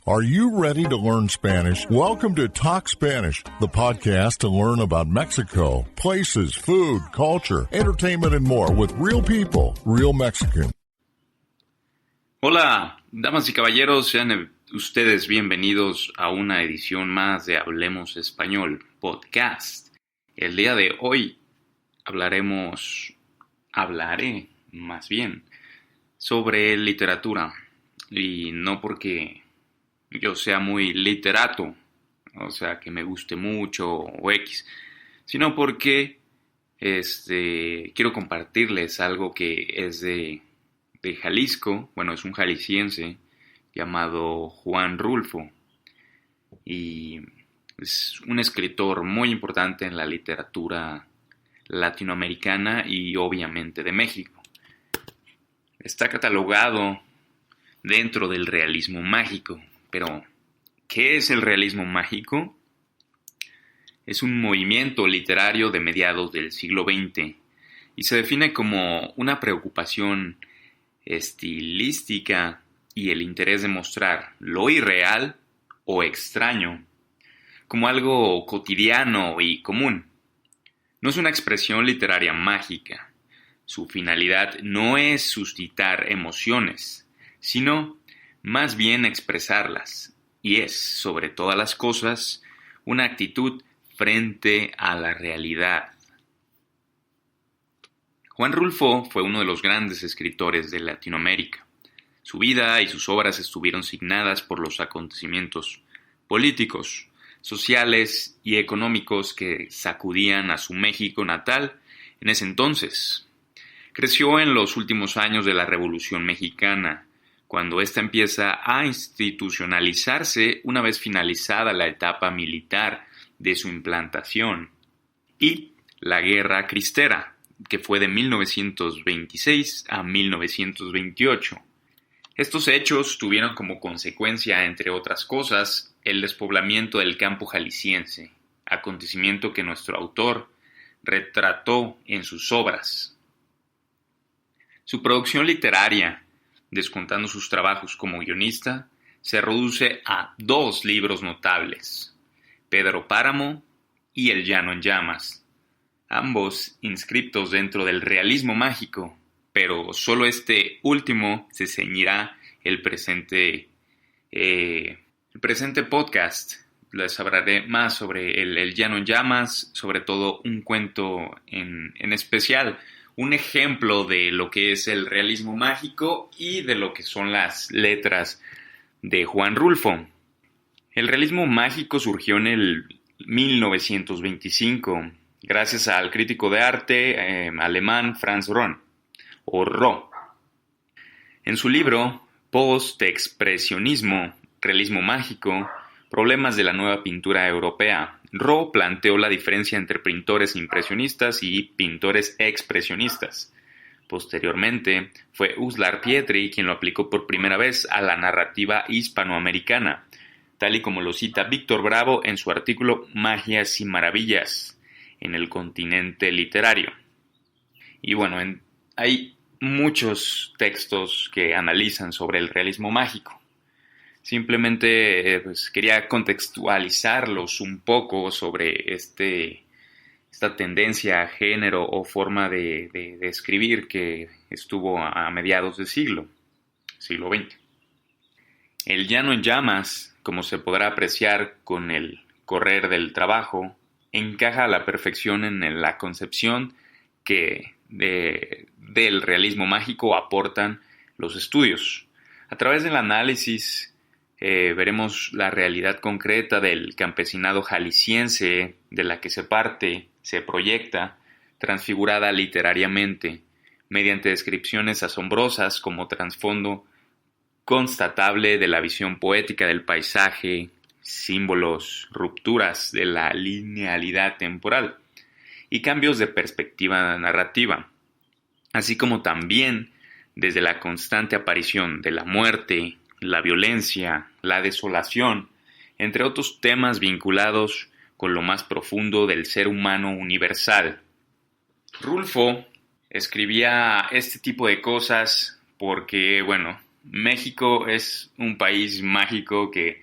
Are you ready to learn Spanish? Welcome to Talk Spanish, the podcast to learn about Mexico, places, food, culture, entertainment, and more with real people, real Mexican. Hola, damas y caballeros, sean ustedes bienvenidos a una edición más de Hablemos Español Podcast. El día de hoy hablaré más bien, sobre literatura. Y no porque yo sea muy literato, o sea, que me guste mucho o X, sino porque quiero compartirles algo que es de Jalisco. Bueno, es un jalisciense llamado Juan Rulfo y es un escritor muy importante en la literatura latinoamericana y obviamente de México. Está catalogado dentro del realismo mágico. Pero, ¿qué es el realismo mágico? Es un movimiento literario de mediados del siglo XX y se define como una preocupación estilística y el interés de mostrar lo irreal o extraño como algo cotidiano y común. No es una expresión literaria mágica. Su finalidad no es suscitar emociones, sino más bien expresarlas, y es, sobre todas las cosas, una actitud frente a la realidad. Juan Rulfo fue uno de los grandes escritores de Latinoamérica. Su vida y sus obras estuvieron signadas por los acontecimientos políticos, sociales y económicos que sacudían a su México natal en ese entonces. Creció en los últimos años de la Revolución Mexicana, cuando ésta empieza a institucionalizarse una vez finalizada la etapa militar de su implantación, y la Guerra Cristera, que fue de 1926 a 1928. Estos hechos tuvieron como consecuencia, entre otras cosas, el despoblamiento del campo jalisciense, acontecimiento que nuestro autor retrató en sus obras. Su producción literaria, descontando sus trabajos como guionista, se reduce a 2 libros notables: Pedro Páramo y El Llano en Llamas, ambos inscriptos dentro del realismo mágico, pero solo este último se ceñirá el presente podcast. Les hablaré más sobre el Llano en Llamas, sobre todo un cuento en especial, un ejemplo de lo que es el realismo mágico y de lo que son las letras de Juan Rulfo. El realismo mágico surgió en el 1925 gracias al crítico de arte alemán Franz Ro. En su libro Post-expresionismo, realismo mágico, problemas de la nueva pintura europea, Ro planteó la diferencia entre pintores impresionistas y pintores expresionistas. Posteriormente, fue Uslar Pietri quien lo aplicó por primera vez a la narrativa hispanoamericana, tal y como lo cita Víctor Bravo en su artículo Magias y Maravillas en el continente literario. Y bueno, hay muchos textos que analizan sobre el realismo mágico. Simplemente quería contextualizarlos un poco sobre esta tendencia, género o forma de escribir que estuvo a mediados del siglo XX. El Llano en Llamas, como se podrá apreciar con el correr del trabajo, encaja a la perfección en la concepción que del realismo mágico aportan los estudios. A través del análisis veremos la realidad concreta del campesinado jalisciense de la que se proyecta, transfigurada literariamente, mediante descripciones asombrosas como trasfondo constatable de la visión poética del paisaje, símbolos, rupturas de la linealidad temporal y cambios de perspectiva narrativa, así como también desde la constante aparición de la muerte, la violencia, la desolación, entre otros temas vinculados con lo más profundo del ser humano universal. Rulfo escribía este tipo de cosas porque, México es un país mágico que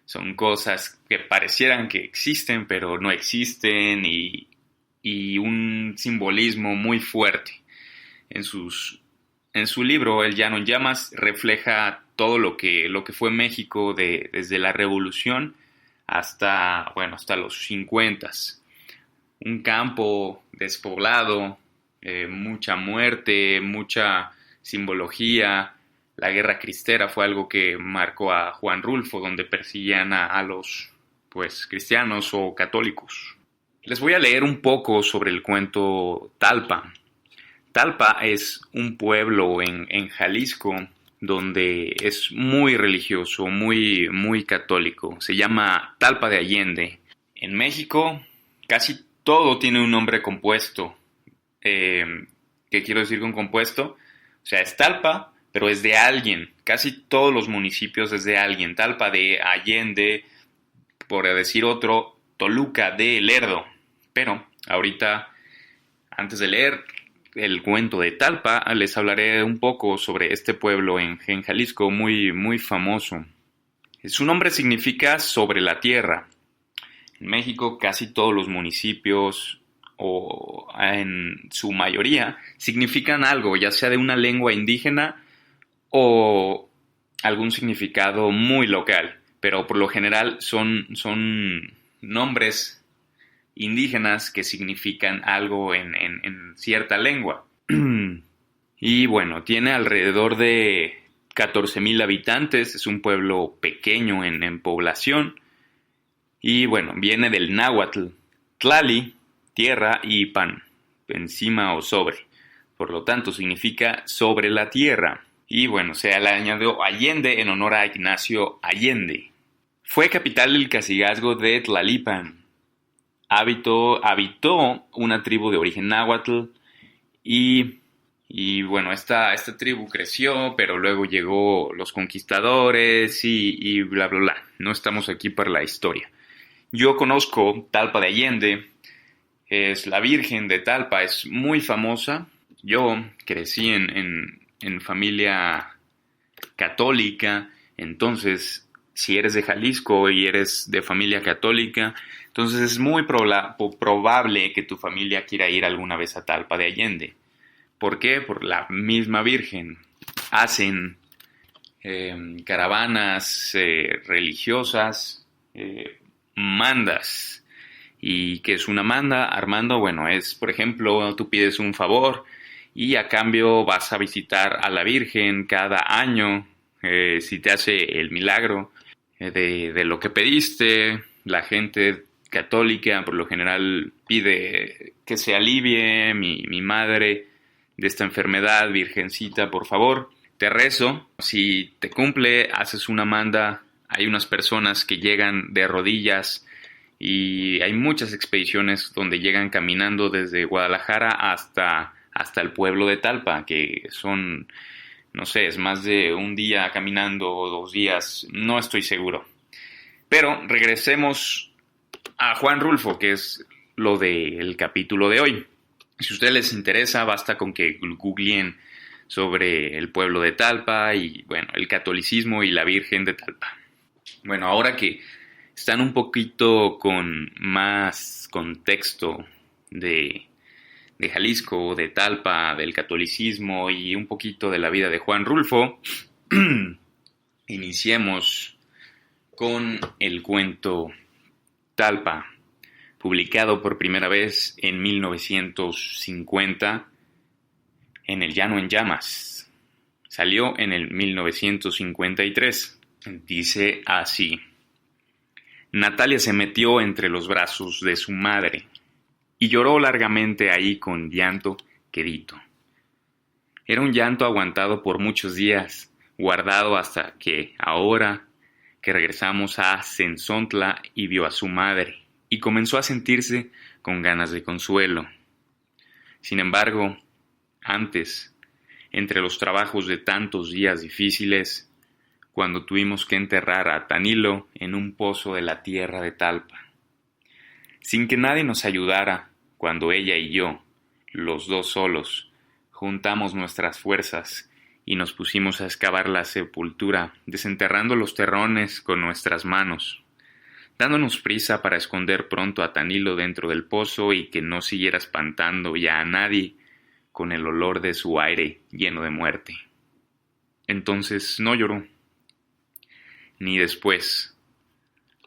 son cosas que parecieran que existen, pero no existen y un simbolismo muy fuerte. En su libro, El Llano en Llamas, refleja todo lo que fue México desde la Revolución hasta los 50. Un campo despoblado, mucha muerte, mucha simbología. La guerra cristera fue algo que marcó a Juan Rulfo, donde persiguían a los cristianos o católicos. Les voy a leer un poco sobre el cuento Talpa. Talpa es un pueblo en Jalisco donde es muy religioso, muy, muy católico. Se llama Talpa de Allende. En México casi todo tiene un nombre compuesto. ¿Qué quiero decir con compuesto? O sea, es Talpa, pero es de alguien. Casi todos los municipios es de alguien. Talpa de Allende, por decir otro, Toluca de Lerdo. Pero ahorita, antes de leer el cuento de Talpa, les hablaré un poco sobre este pueblo en Jalisco muy, muy famoso. Su nombre significa sobre la tierra. En México casi todos los municipios, o en su mayoría, significan algo, ya sea de una lengua indígena o algún significado muy local, pero por lo general son nombres indígenas que significan algo en cierta lengua. Y bueno, tiene alrededor de 14,000 habitantes, es un pueblo pequeño en población, y bueno, viene del náhuatl, tlali, tierra, y pan, encima o sobre, por lo tanto significa sobre la tierra. Y bueno, se le añadió Allende en honor a Ignacio Allende. Fue capital del cacicazgo de Tlalipan. Habitó una tribu de origen náhuatl y bueno, esta tribu creció, pero luego llegó los conquistadores y bla, bla, bla. No estamos aquí para la historia. Yo conozco Talpa de Allende, es la Virgen de Talpa, es muy famosa. Yo crecí en familia católica, entonces si eres de Jalisco y eres de familia católica, entonces es muy probable que tu familia quiera ir alguna vez a Talpa de Allende. ¿Por qué? Por la misma Virgen. Hacen caravanas religiosas, mandas. ¿Y qué es una manda, Armando? Bueno, es, por ejemplo, tú pides un favor y a cambio vas a visitar a la Virgen cada año, si te hace el milagro de lo que pediste. La gente católica por lo general pide que se alivie mi madre de esta enfermedad, Virgencita, por favor, te rezo. Si te cumple, haces una manda. Hay unas personas que llegan de rodillas y hay muchas expediciones donde llegan caminando desde Guadalajara hasta el pueblo de Talpa, que son, no sé, es más de un día caminando o 2 días, no estoy seguro. Pero regresemos a Juan Rulfo, que es lo del capítulo de hoy. Si a ustedes les interesa, basta con que googleen sobre el pueblo de Talpa y, bueno, el catolicismo y la Virgen de Talpa. Bueno, ahora que están un poquito con más contexto de Jalisco, de Talpa, del catolicismo y un poquito de la vida de Juan Rulfo, iniciemos con el cuento Talpa, publicado por primera vez en 1950 en El Llano en Llamas. Salió en el 1953. Dice así: Natalia se metió entre los brazos de su madre y lloró largamente ahí con llanto quedito. Era un llanto aguantado por muchos días, guardado hasta que, ahora que regresamos a Cenzontla y vio a su madre, y comenzó a sentirse con ganas de consuelo. Sin embargo, antes, entre los trabajos de tantos días difíciles, cuando tuvimos que enterrar a Tanilo en un pozo de la tierra de Talpa, sin que nadie nos ayudara, cuando ella y yo, los dos solos, juntamos nuestras fuerzas y nos pusimos a excavar la sepultura, desenterrando los terrones con nuestras manos, dándonos prisa para esconder pronto a Tanilo dentro del pozo y que no siguiera espantando ya a nadie con el olor de su aire lleno de muerte. Entonces no lloró, ni después.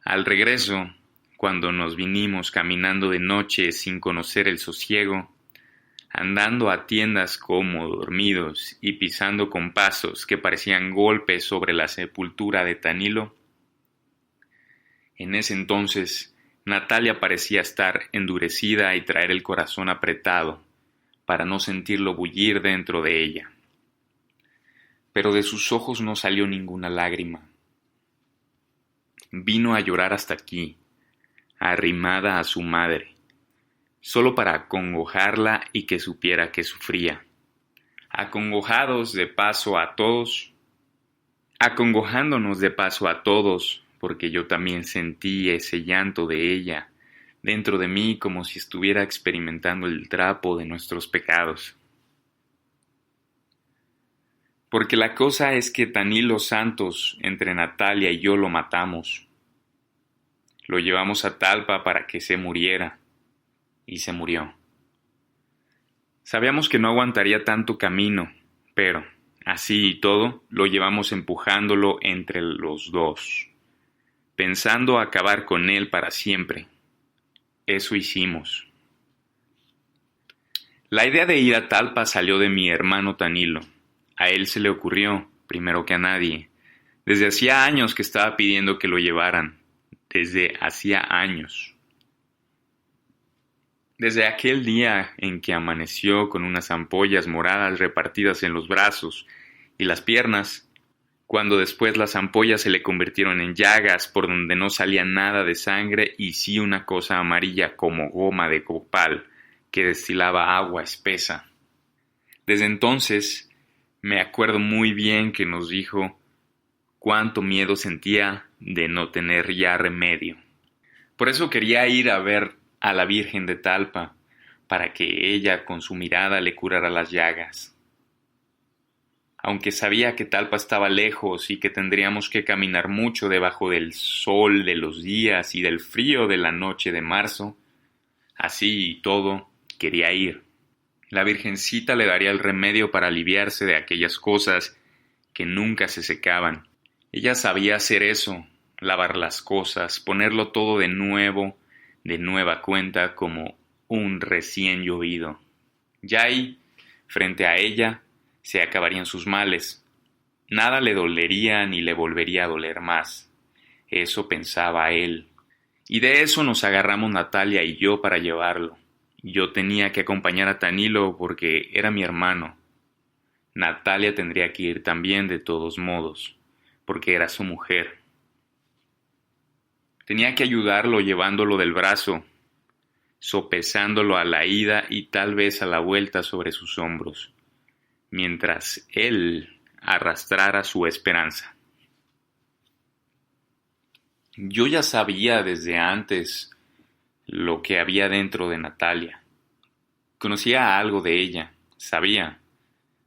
Al regreso, cuando nos vinimos caminando de noche sin conocer el sosiego, andando a tiendas como dormidos y pisando con pasos que parecían golpes sobre la sepultura de Tanilo, en ese entonces Natalia parecía estar endurecida y traer el corazón apretado para no sentirlo bullir dentro de ella. Pero de sus ojos no salió ninguna lágrima. Vino a llorar hasta aquí, arrimada a su madre, solo para acongojarla y que supiera que sufría. Acongojándonos de paso a todos, porque yo también sentí ese llanto de ella dentro de mí como si estuviera experimentando el trapo de nuestros pecados. Porque la cosa es que Tanilo Santos, entre Natalia y yo, lo matamos. Lo llevamos a Talpa para que se muriera, y se murió. Sabíamos que no aguantaría tanto camino, pero, así y todo, lo llevamos empujándolo entre los dos, pensando acabar con él para siempre. Eso hicimos. La idea de ir a Talpa salió de mi hermano Tanilo. A él se le ocurrió, primero que a nadie. Desde hacía años que estaba pidiendo que lo llevaran. Desde hacía años. Desde aquel día en que amaneció con unas ampollas moradas repartidas en los brazos y las piernas, cuando después las ampollas se le convirtieron en llagas por donde no salía nada de sangre y sí una cosa amarilla como goma de copal que destilaba agua espesa. Desde entonces me acuerdo muy bien que nos dijo cuánto miedo sentía de no tener ya remedio. Por eso quería ir a ver a la Virgen de Talpa, para que ella con su mirada le curara las llagas. Aunque sabía que Talpa estaba lejos y que tendríamos que caminar mucho debajo del sol de los días y del frío de la noche de marzo, así y todo, quería ir. La Virgencita le daría el remedio para aliviarse de aquellas cosas que nunca se secaban. Ella sabía hacer eso, lavar las cosas, ponerlo todo de nuevo, de nueva cuenta como un recién llovido. Ya ahí, frente a ella, se acabarían sus males. Nada le dolería ni le volvería a doler más. Eso pensaba él. Y de eso nos agarramos Natalia y yo para llevarlo. Yo tenía que acompañar a Tanilo porque era mi hermano. Natalia tendría que ir también de todos modos, porque era su mujer. Tenía que ayudarlo llevándolo del brazo, sopesándolo a la ida y tal vez a la vuelta sobre sus hombros, mientras él arrastrara su esperanza. Yo ya sabía desde antes lo que había dentro de Natalia. Conocía algo de ella, sabía,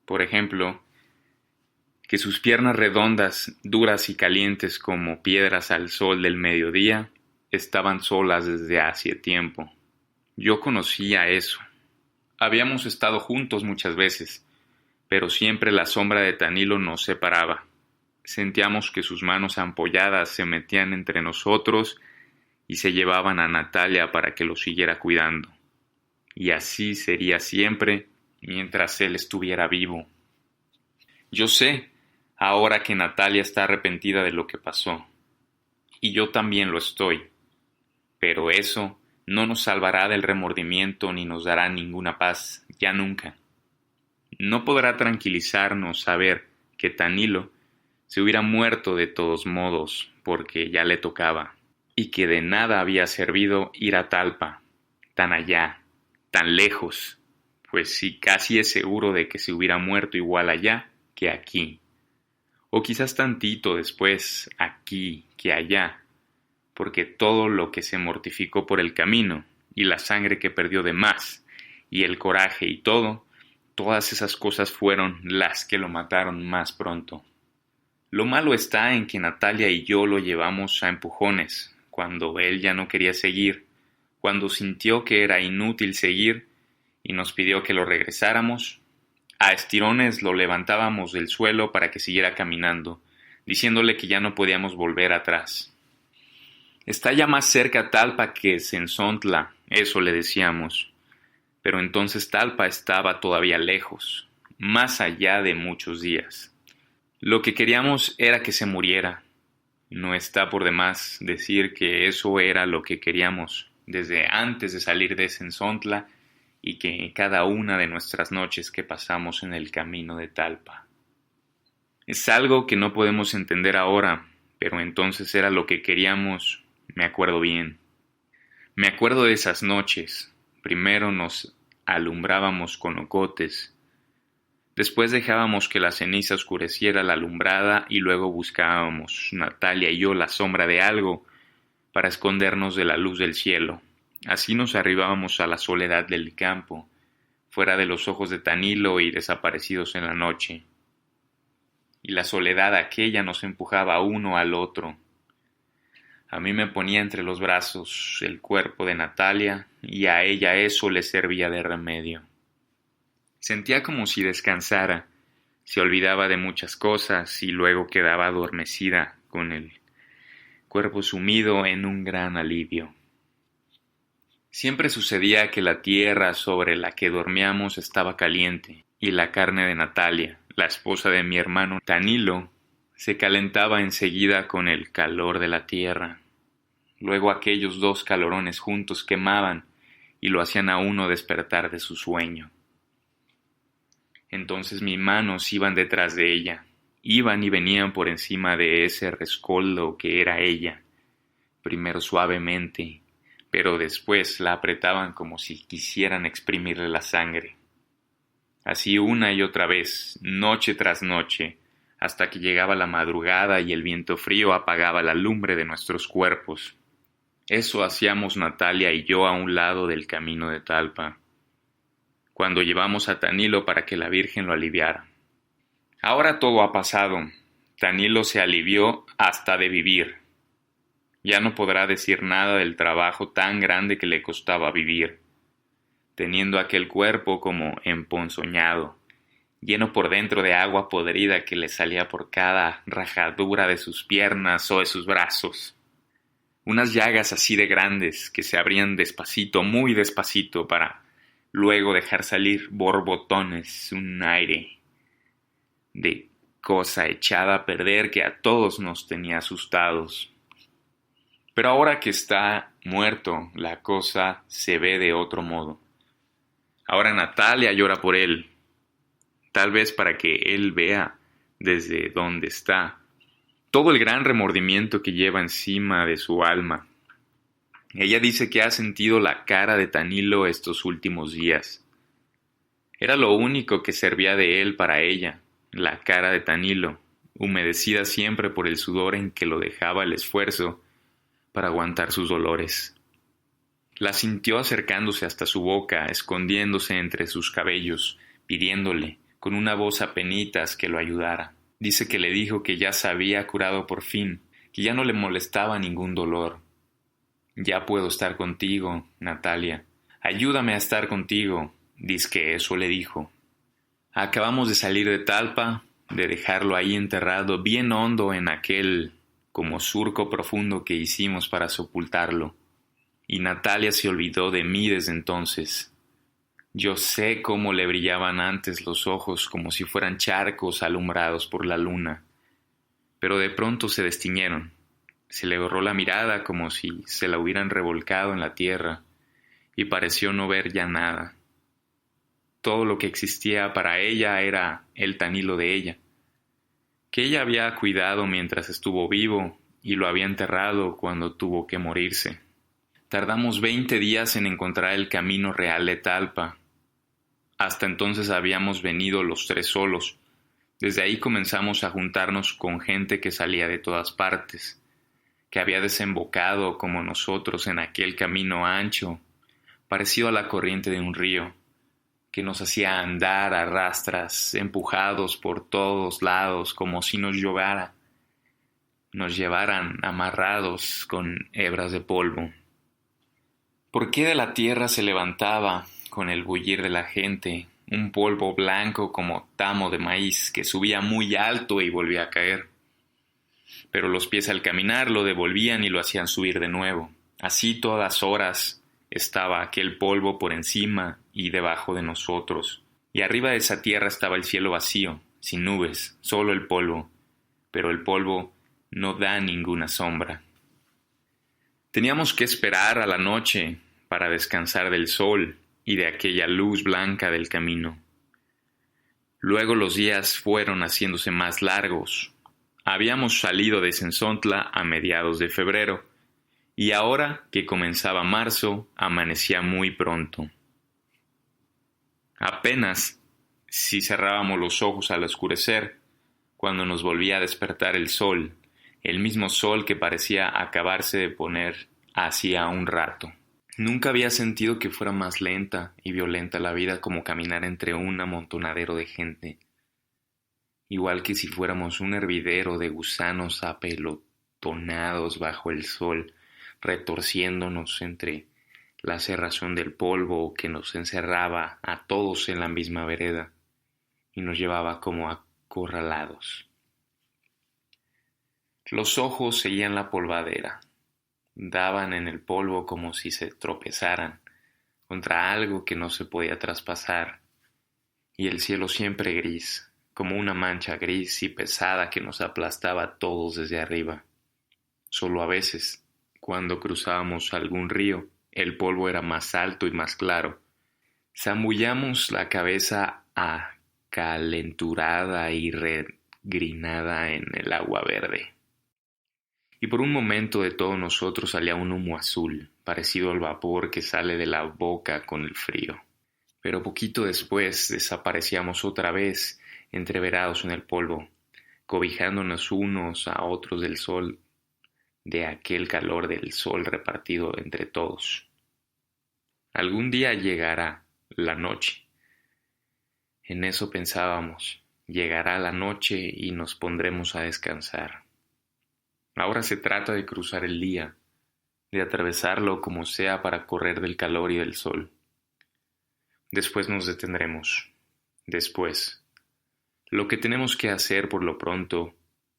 por ejemplo, que sus piernas redondas, duras y calientes como piedras al sol del mediodía, estaban solas desde hacía tiempo. Yo conocía eso. Habíamos estado juntos muchas veces, pero siempre la sombra de Tanilo nos separaba. Sentíamos que sus manos ampolladas se metían entre nosotros y se llevaban a Natalia para que lo siguiera cuidando. Y así sería siempre mientras él estuviera vivo. Yo sé, ahora que Natalia está arrepentida de lo que pasó. Y yo también lo estoy. Pero eso no nos salvará del remordimiento ni nos dará ninguna paz, ya nunca. No podrá tranquilizarnos saber que Tanilo se hubiera muerto de todos modos, porque ya le tocaba. Y que de nada había servido ir a Talpa, tan allá, tan lejos, pues sí, casi es seguro de que se hubiera muerto igual allá que aquí, o quizás tantito después aquí que allá, porque todo lo que se mortificó por el camino, y la sangre que perdió de más, y el coraje y todo, todas esas cosas fueron las que lo mataron más pronto. Lo malo está en que Natalia y yo lo llevamos a empujones, cuando él ya no quería seguir, cuando sintió que era inútil seguir y nos pidió que lo regresáramos. A estirones lo levantábamos del suelo para que siguiera caminando, diciéndole que ya no podíamos volver atrás. Está ya más cerca Talpa que Sensontla, eso le decíamos. Pero entonces Talpa estaba todavía lejos, más allá de muchos días. Lo que queríamos era que se muriera. No está por demás decir que eso era lo que queríamos desde antes de salir de Sensontla y que cada una de nuestras noches que pasamos en el camino de Talpa. Es algo que no podemos entender ahora, pero entonces era lo que queríamos, me acuerdo bien. Me acuerdo de esas noches. Primero nos alumbrábamos con ocotes. Después dejábamos que la ceniza oscureciera la alumbrada y luego buscábamos, Natalia y yo, la sombra de algo para escondernos de la luz del cielo. Así nos arribábamos a la soledad del campo, fuera de los ojos de Tanilo y desaparecidos en la noche. Y la soledad aquella nos empujaba uno al otro. A mí me ponía entre los brazos el cuerpo de Natalia y a ella eso le servía de remedio. Sentía como si descansara, se olvidaba de muchas cosas y luego quedaba adormecida con el cuerpo sumido en un gran alivio. Siempre sucedía que la tierra sobre la que dormíamos estaba caliente y la carne de Natalia, la esposa de mi hermano Tanilo, se calentaba enseguida con el calor de la tierra. Luego aquellos dos calorones juntos quemaban y lo hacían a uno despertar de su sueño. Entonces mis manos iban detrás de ella, iban y venían por encima de ese rescoldo que era ella, primero suavemente, pero después la apretaban como si quisieran exprimirle la sangre. Así una y otra vez, noche tras noche, hasta que llegaba la madrugada y el viento frío apagaba la lumbre de nuestros cuerpos. Eso hacíamos Natalia y yo a un lado del camino de Talpa, cuando llevamos a Tanilo para que la Virgen lo aliviara. Ahora todo ha pasado. Tanilo se alivió hasta de vivir. Ya no podrá decir nada del trabajo tan grande que le costaba vivir, teniendo aquel cuerpo como emponzoñado, lleno por dentro de agua podrida que le salía por cada rajadura de sus piernas o de sus brazos. Unas llagas así de grandes que se abrían despacito, muy despacito, para luego dejar salir borbotones, un aire de cosa echada a perder que a todos nos tenía asustados. Pero ahora que está muerto, la cosa se ve de otro modo. Ahora Natalia llora por él, tal vez para que él vea desde donde está todo el gran remordimiento que lleva encima de su alma. Ella dice que ha sentido la cara de Tanilo estos últimos días. Era lo único que servía de él para ella, la cara de Tanilo, humedecida siempre por el sudor en que lo dejaba el esfuerzo para aguantar sus dolores. La sintió acercándose hasta su boca, escondiéndose entre sus cabellos, pidiéndole, con una voz apenitas, que lo ayudara. Dice que le dijo que ya se había curado por fin, que ya no le molestaba ningún dolor. Ya puedo estar contigo, Natalia. Ayúdame a estar contigo, dice que eso le dijo. Acabamos de salir de Talpa, de dejarlo ahí enterrado bien hondo en aquel como surco profundo que hicimos para sepultarlo. Y Natalia se olvidó de mí desde entonces. Yo sé cómo le brillaban antes los ojos como si fueran charcos alumbrados por la luna, pero de pronto se destiñeron. Se le borró la mirada como si se la hubieran revolcado en la tierra y pareció no ver ya nada. Todo lo que existía para ella era el Tanilo de ella, que ella había cuidado mientras estuvo vivo y lo había enterrado cuando tuvo que morirse. Tardamos 20 días en encontrar el camino real de Talpa. Hasta entonces habíamos venido los tres solos. Desde ahí comenzamos a juntarnos con gente que salía de todas partes, que había desembocado como nosotros en aquel camino ancho, parecido a la corriente de un río, que nos hacía andar a rastras, empujados por todos lados como si nos llevaran amarrados con hebras de polvo. ¿Por qué de la tierra se levantaba, con el bullir de la gente, un polvo blanco como tamo de maíz que subía muy alto y volvía a caer? Pero los pies al caminar lo devolvían y lo hacían subir de nuevo. Así todas horas estaba aquel polvo por encima y debajo de nosotros, y arriba de esa tierra estaba el cielo vacío, sin nubes, solo el polvo, pero el polvo no da ninguna sombra. Teníamos que esperar a la noche para descansar del sol y de aquella luz blanca del camino. Luego los días fueron haciéndose más largos. Habíamos salido de Sensontla a mediados de febrero, y ahora que comenzaba marzo, amanecía muy pronto. Apenas si cerrábamos los ojos al oscurecer, cuando nos volvía a despertar el sol, el mismo sol que parecía acabarse de poner hacía un rato. Nunca había sentido que fuera más lenta y violenta la vida como caminar entre un amontonadero de gente, igual que si fuéramos un hervidero de gusanos apelotonados bajo el sol, retorciéndonos entre la cerrazón del polvo que nos encerraba a todos en la misma vereda y nos llevaba como acorralados. Los ojos seguían la polvadera, daban en el polvo como si se tropezaran contra algo que no se podía traspasar, y el cielo siempre gris, como una mancha gris y pesada que nos aplastaba a todos desde arriba. Solo a veces, cuando cruzábamos algún río, el polvo era más alto y más claro. Zambullamos la cabeza acalenturada y regrinada en el agua verde. Y por un momento de todos nosotros salía un humo azul, parecido al vapor que sale de la boca con el frío. Pero poquito después desaparecíamos otra vez, entreverados en el polvo, cobijándonos unos a otros del sol, de aquel calor del sol repartido entre todos. Algún día llegará la noche. En eso pensábamos, llegará la noche y nos pondremos a descansar. Ahora se trata de cruzar el día, de atravesarlo como sea para correr del calor y del sol. Después nos detendremos. Después. Lo que tenemos que hacer por lo pronto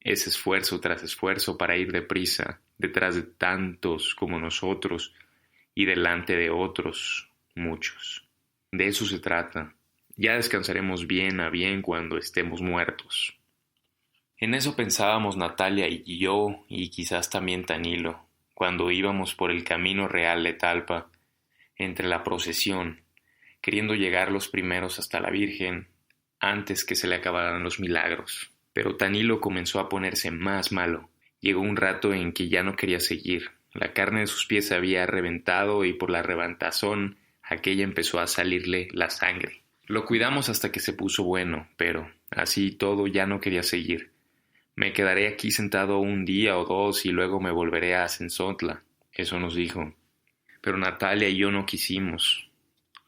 es esfuerzo tras esfuerzo para ir deprisa, detrás de tantos como nosotros y delante de otros, muchos. De eso se trata. Ya descansaremos bien a bien cuando estemos muertos. En eso pensábamos Natalia y yo, y quizás también Tanilo, cuando íbamos por el camino real de Talpa, entre la procesión, queriendo llegar los primeros hasta la Virgen, antes que se le acabaran los milagros. Pero Tanilo comenzó a ponerse más malo. Llegó un rato en que ya no quería seguir. La carne de sus pies se había reventado y por la reventazón aquella empezó a salirle la sangre. Lo cuidamos hasta que se puso bueno, pero así todo ya no quería seguir. Me quedaré aquí sentado un día o dos y luego me volveré a Sensontla. Eso nos dijo. Pero Natalia y yo no quisimos.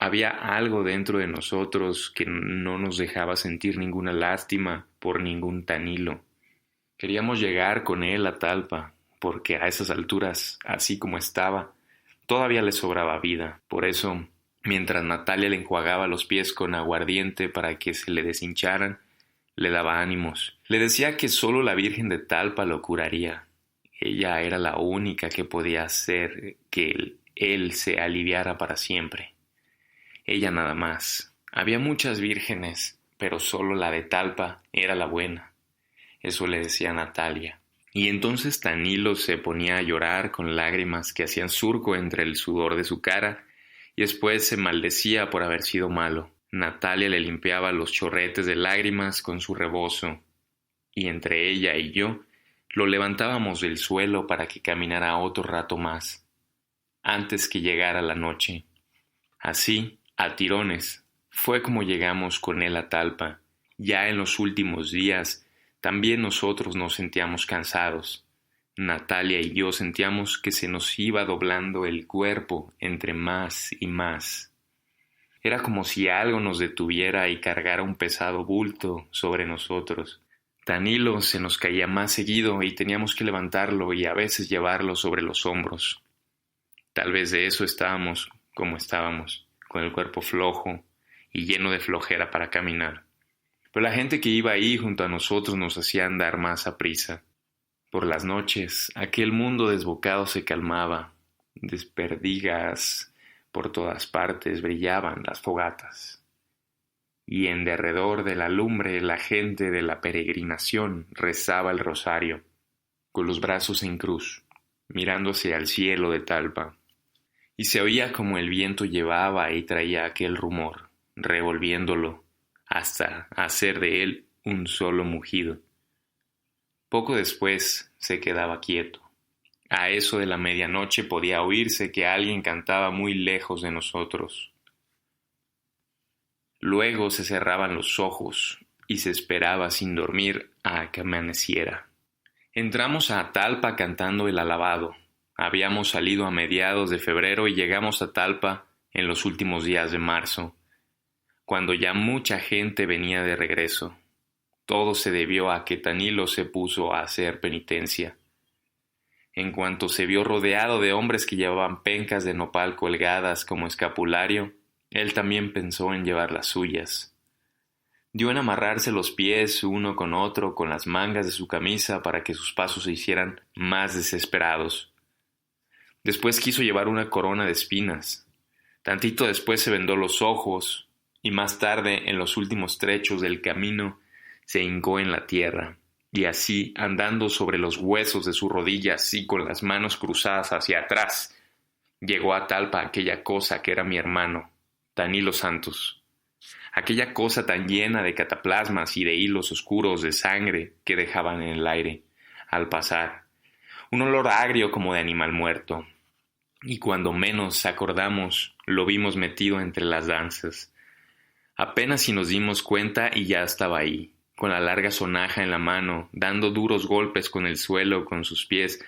Había algo dentro de nosotros que no nos dejaba sentir ninguna lástima por ningún Tanilo. Queríamos llegar con él a Talpa, porque a esas alturas, así como estaba, todavía le sobraba vida. Por eso, mientras Natalia le enjuagaba los pies con aguardiente para que se le deshincharan, le daba ánimos. Le decía que solo la Virgen de Talpa lo curaría. Ella era la única que podía hacer que él se aliviara para siempre. Ella nada más. Había muchas vírgenes, pero solo la de Talpa era la buena. Eso le decía Natalia. Y entonces Tanilo se ponía a llorar con lágrimas que hacían surco entre el sudor de su cara y después se maldecía por haber sido malo. Natalia le limpiaba los chorretes de lágrimas con su rebozo y entre ella y yo lo levantábamos del suelo para que caminara otro rato más, antes que llegara la noche. Así, a tirones, fue como llegamos con él a Talpa. Ya en los últimos días, también nosotros nos sentíamos cansados. Natalia y yo sentíamos que se nos iba doblando el cuerpo entre más y más. Era como si algo nos detuviera y cargara un pesado bulto sobre nosotros. Danilo se nos caía más seguido y teníamos que levantarlo y a veces llevarlo sobre los hombros. Tal vez de eso estábamos como estábamos, con el cuerpo flojo y lleno de flojera para caminar. Pero la gente que iba ahí junto a nosotros nos hacía andar más aprisa. Por las noches, aquel mundo desbocado se calmaba. Desperdigas por todas partes brillaban las fogatas. Y en derredor de la lumbre la gente de la peregrinación rezaba el rosario, con los brazos en cruz, mirándose al cielo de Talpa. Y se oía como el viento llevaba y traía aquel rumor, revolviéndolo, hasta hacer de él un solo mugido. Poco después se quedaba quieto. A eso de la medianoche podía oírse que alguien cantaba muy lejos de nosotros. Luego se cerraban los ojos y se esperaba sin dormir a que amaneciera. Entramos a Talpa cantando el alabado. Habíamos salido a mediados de febrero y llegamos a Talpa en los últimos días de marzo, cuando ya mucha gente venía de regreso. Todo se debió a que Danilo se puso a hacer penitencia. En cuanto se vio rodeado de hombres que llevaban pencas de nopal colgadas como escapulario, él también pensó en llevar las suyas. Dio en amarrarse los pies uno con otro con las mangas de su camisa para que sus pasos se hicieran más desesperados. Después quiso llevar una corona de espinas. Tantito después se vendó los ojos y más tarde, en los últimos trechos del camino, se hincó en la tierra. Y así, andando sobre los huesos de sus rodillas y con las manos cruzadas hacia atrás, llegó a Talpa aquella cosa que era mi hermano, Danilo Santos. Aquella cosa tan llena de cataplasmas y de hilos oscuros de sangre que dejaban en el aire, al pasar. Un olor agrio como de animal muerto. Y cuando menos acordamos, lo vimos metido entre las danzas. Apenas si nos dimos cuenta y ya estaba ahí, con la larga sonaja en la mano, dando duros golpes con el suelo con sus pies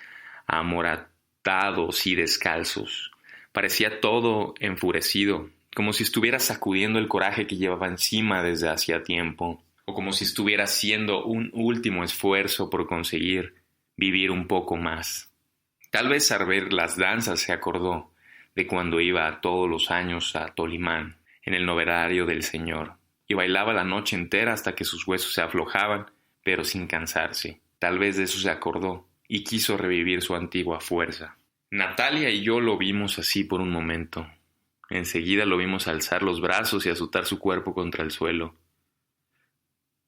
amoratados y descalzos. Parecía todo enfurecido, como si estuviera sacudiendo el coraje que llevaba encima desde hacía tiempo, o como si estuviera haciendo un último esfuerzo por conseguir vivir un poco más. Tal vez al ver las danzas se acordó de cuando iba todos los años a Tolimán, en el noverario del Señor, y bailaba la noche entera hasta que sus huesos se aflojaban, pero sin cansarse. Tal vez de eso se acordó y quiso revivir su antigua fuerza. Natalia y yo lo vimos así por un momento. Enseguida lo vimos alzar los brazos y azotar su cuerpo contra el suelo,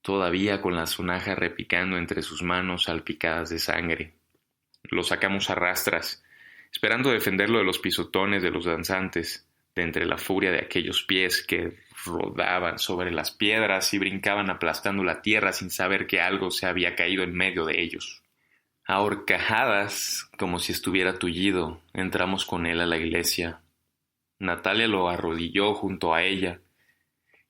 todavía con la sonaja repicando entre sus manos salpicadas de sangre. Lo sacamos a rastras, esperando defenderlo de los pisotones de los danzantes, de entre la furia de aquellos pies que rodaban sobre las piedras y brincaban aplastando la tierra sin saber que algo se había caído en medio de ellos. A horcajadas, como si estuviera tullido, entramos con él a la iglesia. Natalia lo arrodilló junto a ella,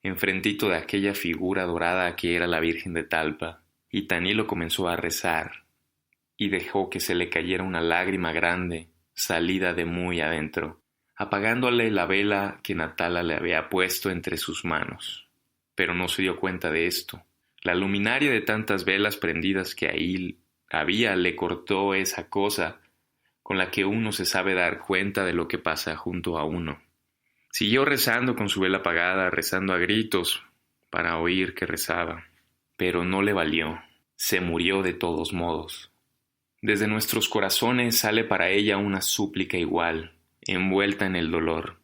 enfrentito de aquella figura dorada que era la Virgen de Talpa, y Danilo comenzó a rezar, y dejó que se le cayera una lágrima grande, salida de muy adentro, apagándole la vela que Natalia le había puesto entre sus manos. Pero no se dio cuenta de esto. La luminaria de tantas velas prendidas que ahí había le cortó esa cosa con la que uno se sabe dar cuenta de lo que pasa junto a uno. Siguió rezando con su vela apagada, rezando a gritos para oír que rezaba. Pero no le valió. Se murió de todos modos. Desde nuestros corazones sale para ella una súplica igual, envuelta en el dolor,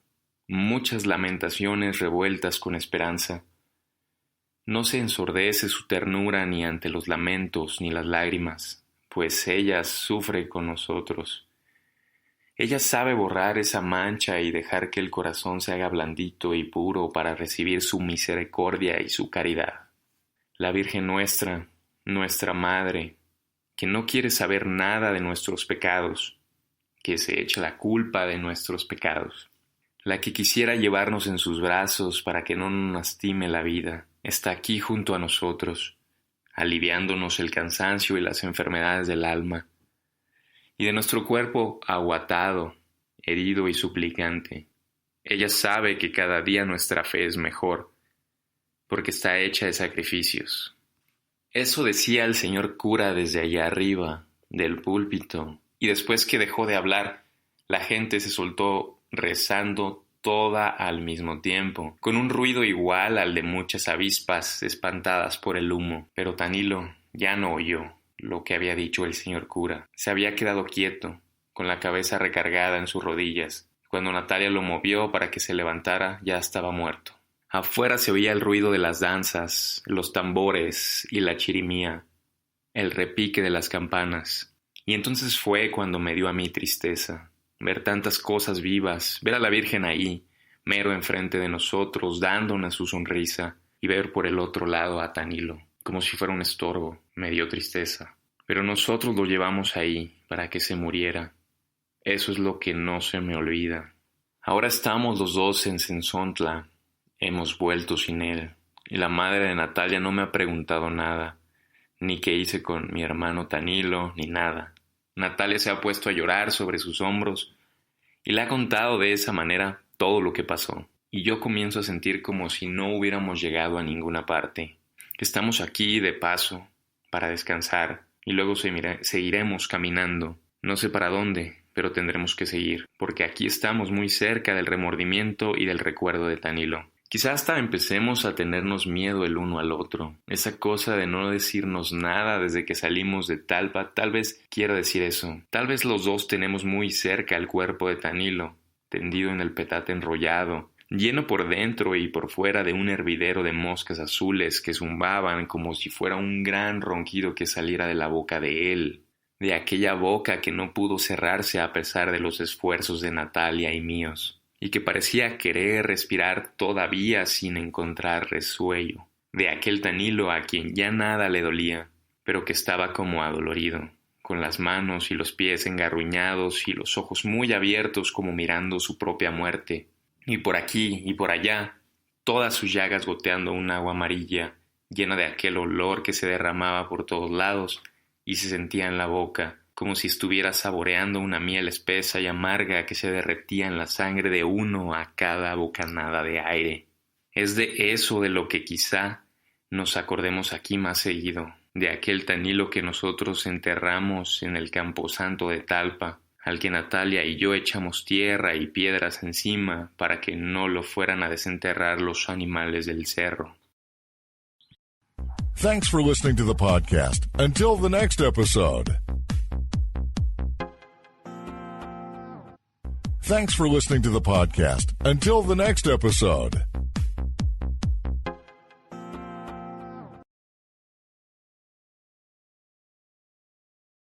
muchas lamentaciones revueltas con esperanza. No se ensordece su ternura ni ante los lamentos ni las lágrimas, pues ella sufre con nosotros. Ella sabe borrar esa mancha y dejar que el corazón se haga blandito y puro para recibir su misericordia y su caridad. La Virgen nuestra, nuestra Madre, que no quiere saber nada de nuestros pecados, que se echa la culpa de nuestros pecados. La que quisiera llevarnos en sus brazos para que no nos lastime la vida, está aquí junto a nosotros, aliviándonos el cansancio y las enfermedades del alma, y de nuestro cuerpo aguatado, herido y suplicante. Ella sabe que cada día nuestra fe es mejor, porque está hecha de sacrificios. Eso decía el señor cura desde allá arriba, del púlpito, y después que dejó de hablar, la gente se soltó rezando toda al mismo tiempo, con un ruido igual al de muchas avispas espantadas por el humo. Pero Tanilo ya no oyó lo que había dicho el señor cura. Se había quedado quieto, con la cabeza recargada en sus rodillas. Cuando Natalia lo movió para que se levantara, ya estaba muerto. Afuera se oía el ruido de las danzas, los tambores y la chirimía, el repique de las campanas. Y entonces fue cuando me dio a mí tristeza. Ver tantas cosas vivas, ver a la Virgen ahí, mero enfrente de nosotros, dándonos su sonrisa, y ver por el otro lado a Tanilo, como si fuera un estorbo, me dio tristeza. Pero nosotros lo llevamos ahí, para que se muriera. Eso es lo que no se me olvida. Ahora estamos los dos en Sensontla, hemos vuelto sin él, y la madre de Natalia no me ha preguntado nada, ni qué hice con mi hermano Tanilo, ni nada. Natalia se ha puesto a llorar sobre sus hombros y le ha contado de esa manera todo lo que pasó. Y yo comienzo a sentir como si no hubiéramos llegado a ninguna parte. Estamos aquí de paso para descansar y luego seguiremos caminando. No sé para dónde, pero tendremos que seguir, porque aquí estamos muy cerca del remordimiento y del recuerdo de Tanilo. Quizás hasta empecemos a tenernos miedo el uno al otro. Esa cosa de no decirnos nada desde que salimos de Talpa, tal vez quiera decir eso. Tal vez los dos tenemos muy cerca el cuerpo de Tanilo, tendido en el petate enrollado, lleno por dentro y por fuera de un hervidero de moscas azules que zumbaban como si fuera un gran ronquido que saliera de la boca de él, de aquella boca que no pudo cerrarse a pesar de los esfuerzos de Natalia y míos, y que parecía querer respirar todavía sin encontrar resuello, de aquel Tanilo a quien ya nada le dolía, pero que estaba como adolorido, con las manos y los pies engarruñados y los ojos muy abiertos como mirando su propia muerte, y por aquí y por allá, todas sus llagas goteando un agua amarilla, llena de aquel olor que se derramaba por todos lados y se sentía en la boca, como si estuviera saboreando una miel espesa y amarga que se derretía en la sangre de uno a cada bocanada de aire. Es de eso de lo que quizá nos acordemos aquí más seguido, de aquel Tanilo que nosotros enterramos en el camposanto de Talpa, al que Natalia y yo echamos tierra y piedras encima para que no lo fueran a desenterrar los animales del cerro. Thanks for listening to the podcast. Until the next episode. Thanks for listening to the podcast. Until the next episode.